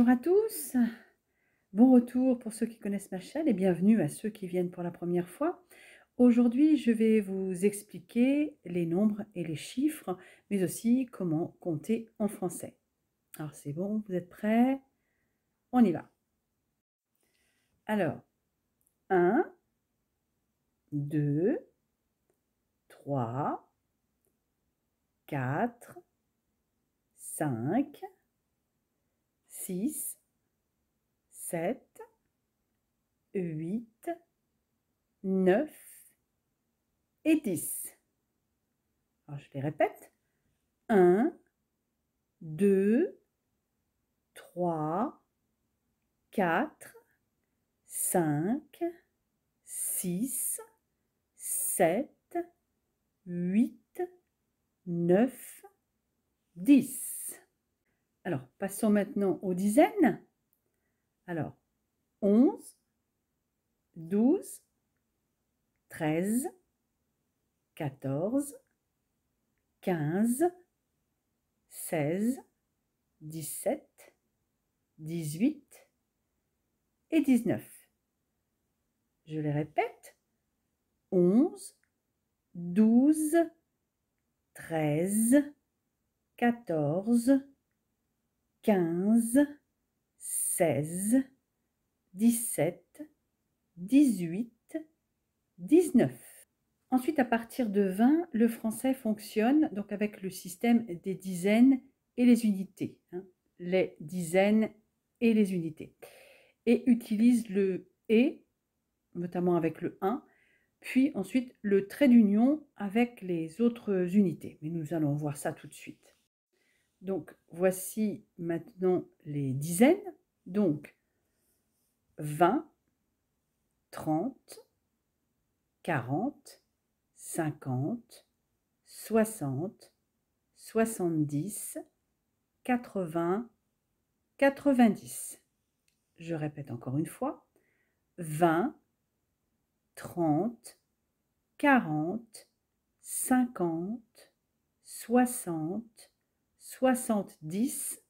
Bonjour à tous, bon retour pour ceux qui connaissent ma chaîne et bienvenue à ceux qui viennent pour la première fois. Aujourd'hui, je vais vous expliquer les nombres et les chiffres, mais aussi comment compter en français. Alors c'est bon, vous êtes prêts? On y va. Alors, 1, 2, 3, 4, 5, 6, 7, 8, 9 et 10. Alors je les répète. 1, 2, 3, 4, 5, 6, 7, 8, 9, 10. Alors, passons maintenant aux dizaines. Alors, 11, 12, 13, 14, 15, 16, 17, 18 et 19. Je les répète. 11, 12, 13, 14, 15, 16, 17, 18, 19. Ensuite, à partir de 20, le français fonctionne donc avec le système des dizaines et les unités. Les dizaines et les unités. Et utilise le « et », notamment avec le 1, puis ensuite le trait d'union avec les autres unités. Mais nous allons voir ça tout de suite. Donc, voici maintenant les dizaines. Donc, 20, 30, 40, 50, 60, 70, 80, 90. Je répète encore une fois. 20, 30, 40, 50, 60, 70,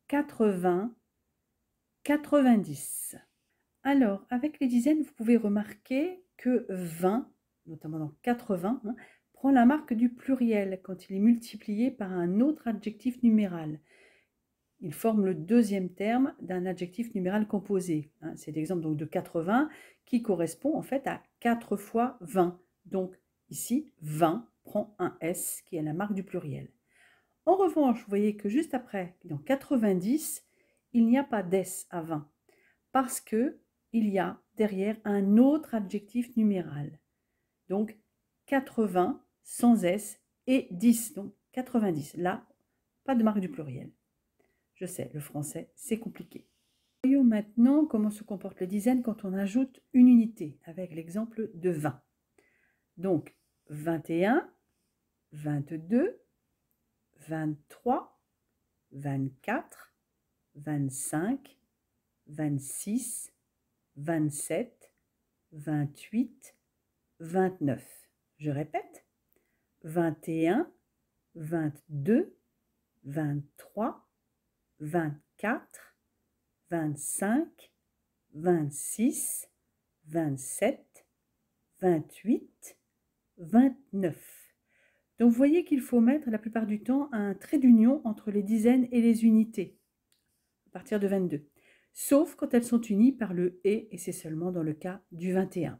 80, 90. Alors, avec les dizaines, vous pouvez remarquer que 20, notamment dans 80, prend la marque du pluriel quand il est multiplié par un autre adjectif numéral. Il forme le deuxième terme d'un adjectif numéral composé. C'est l'exemple donc de 80 qui correspond en fait à 4 fois 20. Donc ici, 20 prend un S qui est la marque du pluriel. En revanche, vous voyez que juste après, dans 90, il n'y a pas d'S à 20 parce qu'il y a derrière un autre adjectif numéral. Donc 80 sans S et 10, donc 90. Là, pas de marque du pluriel. Je sais, le français, c'est compliqué. Voyons maintenant comment se comportent les dizaines quand on ajoute une unité, avec l'exemple de 20. Donc, 21, 22, 23, 24, 25, 26, 27, 28, 29. Je répète, 21, 22, 23, 24, 25, 26, 27, 28, 29. Donc vous voyez qu'il faut mettre la plupart du temps un trait d'union entre les dizaines et les unités, à partir de 22. Sauf quand elles sont unies par le « et c'est seulement dans le cas du 21.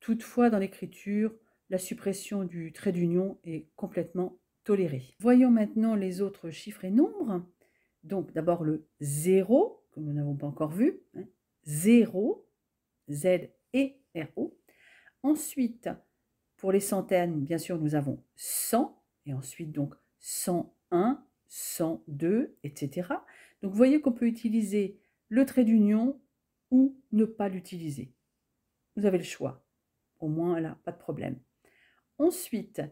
Toutefois, dans l'écriture, la suppression du trait d'union est complètement tolérée. Voyons maintenant les autres chiffres et nombres. Donc d'abord le 0, que nous n'avons pas encore vu, 0, Z-E-R-O. Ensuite, pour les centaines, bien sûr, nous avons 100, et ensuite donc 101, 102, etc. Donc vous voyez qu'on peut utiliser le trait d'union ou ne pas l'utiliser. Vous avez le choix. Au moins, là, pas de problème. Ensuite,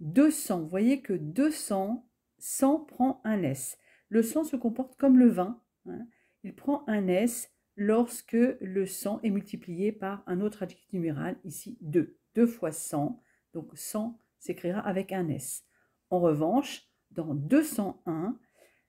200. Vous voyez que 200, 100 prend un S. Le 100 se comporte comme le 20. Il prend un S lorsque le 100 est multiplié par un autre adjectif numéral, ici 2. 2 fois 100, donc 100 s'écrira avec un S. En revanche, dans 201,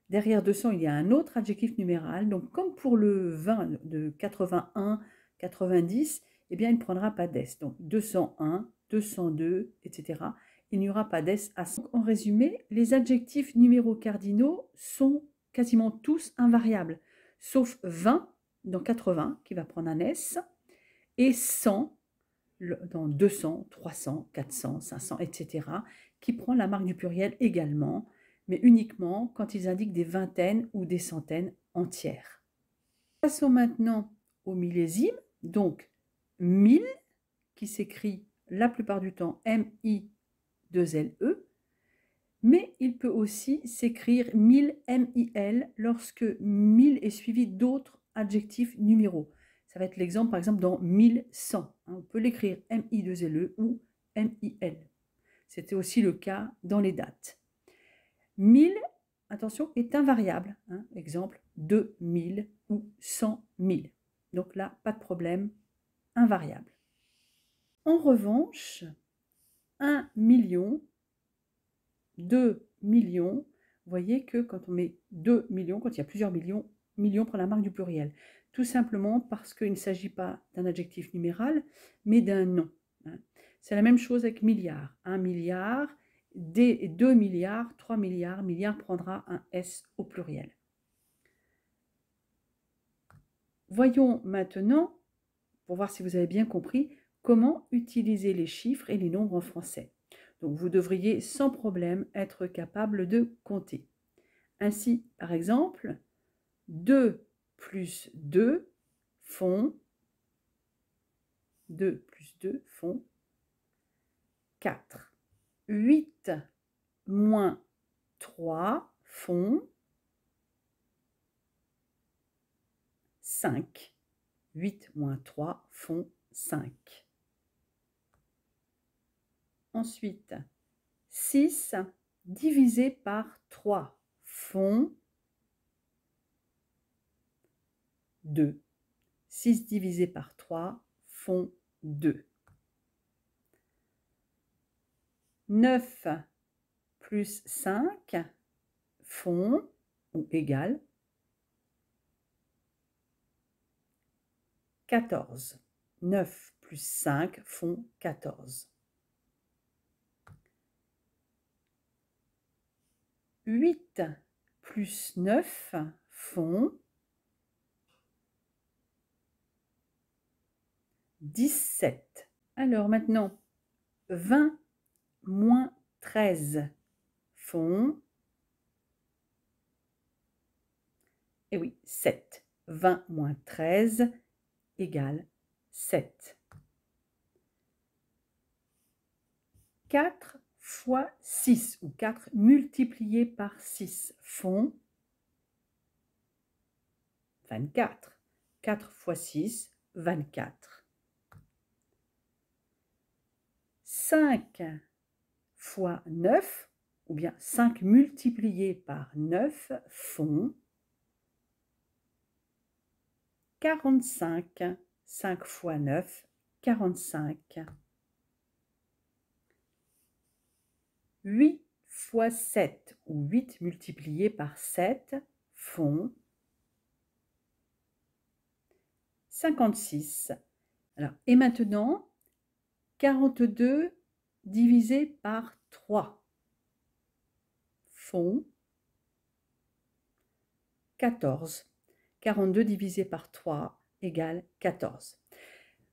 Derrière 200, il y a un autre adjectif numéral. Donc, comme pour le 20 de 81, 90, eh bien, il ne prendra pas d'es. Donc, 201, 202, etc. Il n'y aura pas d'es à 100. En résumé, les adjectifs numéraux cardinaux sont quasiment tous invariables, sauf 20 dans 80, qui va prendre un s, et 100 dans 200, 300, 400, 500, etc., qui prend la marque du pluriel également, mais uniquement quand ils indiquent des vingtaines ou des centaines entières. Passons maintenant au millésime, donc 1000, qui s'écrit la plupart du temps M-I-2-L-E, mais il peut aussi s'écrire 1000, M-I-L, lorsque 1000 est suivi d'autres adjectifs numéraux. Ça va être l'exemple, par exemple, dans 1100. On peut l'écrire M-I-2-L-E ou M-I-L. C'était aussi le cas dans les dates. 1000, attention, est invariable. Exemple, 2000 ou 100 000. Donc là, pas de problème, invariable. En revanche, 1 million, 2 millions, vous voyez que quand on met 2 millions, quand il y a plusieurs millions, millions prend la marque du pluriel. Tout simplement parce qu'il ne s'agit pas d'un adjectif numéral, mais d'un nom. C'est la même chose avec milliard. 1 milliard, 2 milliards, 3 milliards, milliard prendra un S au pluriel. Voyons maintenant, pour voir si vous avez bien compris, comment utiliser les chiffres et les nombres en français. Donc vous devriez sans problème être capable de compter. Ainsi, par exemple, 2 plus 2 font 2 plus 2 font 4. 8 moins 3 font 5. 8 moins 3 font 5. Ensuite, 6 divisé par 3 font 2. 6 divisé par 3 font 2. 9 plus 5 font, ou égale, 14. 9 plus 5 font 14. 8 plus 9 font 17. Alors maintenant, 20 moins 13 font, et oui, 7. 20 moins 13 égale 7. 4 fois 6, ou 4 multiplié par 6 font 24. 4 fois 6, 24. 5 fois 9, ou bien 5 multiplié par 9 font 45. 5 fois 9, 45. 8 fois 7, ou 8 multiplié par 7 font 56. Alors, et maintenant, 42 divisé par 3 font 14. 42 divisé par 3 égale 14.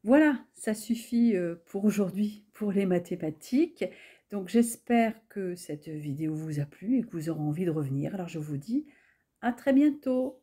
Voilà, ça suffit pour aujourd'hui pour les mathématiques. Donc j'espère que cette vidéo vous a plu et que vous aurez envie de revenir. Alors je vous dis à très bientôt.